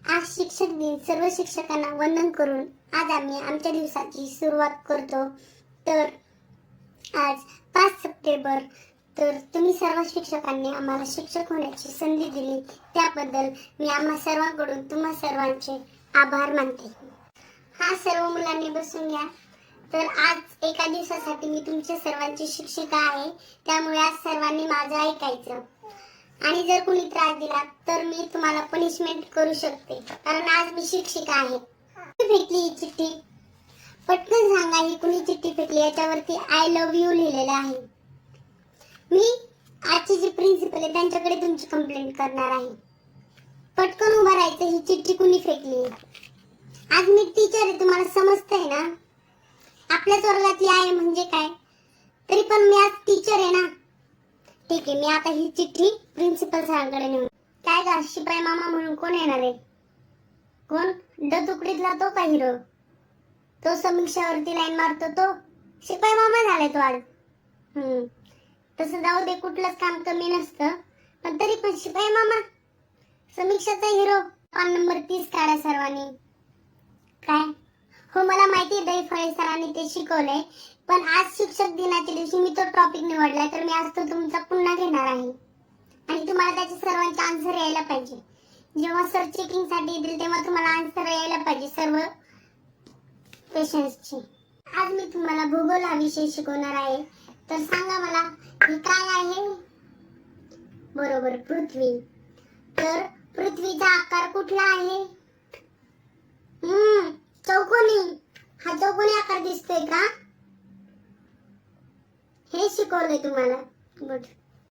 आज शिक्षक दिन, सर्व शिक्षकांना वंदन करून आज आम्ही आमच्या दिवसाची सुरुवात करतो. तर आज 5 सप्टेंबर. तर तुम्ही सर्व शिक्षकांनी आम्हाला शिक्षक होण्याची संधी दिली त्याबद्दल मी आम्हा सर्वांकडून तुम्हा सर्वांचे आभार मानते. हा, सर्व मुलांनी बसून घ्या. तर आज एका दिवसासाठी मी तुमच्या सर्वांची शिक्षिका आहे, त्यामुळे आज सर्वांनी माझं ऐकायचं. आणि जर कुणी त्रास दिला तर मी तुम्हाला पनिशमेंट करू शकते, कारण आज मी शिक्षिका आहे. फेकली ही चिठ्ठी, पटकन सांगा ही कुणी चिठ्ठी फेकली. याच्यावरती आय लव्ह यू लिहिलेलं आहे. मी आजची जी प्रिन्सिपल आहे त्यांच्याकडे तुमची कंप्लेंट करणार आहे. पटकन उभं राहायचं. ही चिठ्ठी कुणी फेकली. आज मी टीचर आहे, तुम्हाला समजतंय ना. आपल्याच वर्गातली आहे म्हणजे काय, तरी पण मी आज टीचर आहे ना. ठीक आहे, मी आता ही चिठ्ठी प्रिन्सिपल सरांकडे नेऊ. काय गा, शिपाई मामा म्हणून कोण येणार आहे? कोण? तुकडीतला तो का हिरो? तो समीक्षावरती लाईन मारतो तो शिपाई मामा झालाय तो आज. तसं जाऊ दे, कुठलंच काम कमी नसतं, पण तरी पण शिपाई मामा समीक्षाचा हिरो. पान नंबर 30 काढा सर्वांनी. काय? हो, मला माहिती दही फळे सरांनी ते शिकवलंय, पण आज शिक्षक दिनाच्या दिवशी मी तो टॉपिक निवडलाय, तर मी आज तो तुमचा पुन्हा घेणार आहे. आणि तुम्हाला त्याचे सर्वांचे आन्सर यायला पाहिजे. जेव्हा सर चेकिंग साठी येतील तेव्हा तुम्हाला आन्सर यायला पाहिजे सर्व क्वेश्चन्सचे. आज मी तुम्हाला भूगोल हा विषय शिकवणार आहे. तर सांगा मला, हे काय आहे? बरोबर, पृथ्वी. तर पृथ्वीचा आकार कुठला आहे? चौकोनी. हा चौकोनी आकार दिसतोय का? हे शिकवलंय तुम्हाला. गुड.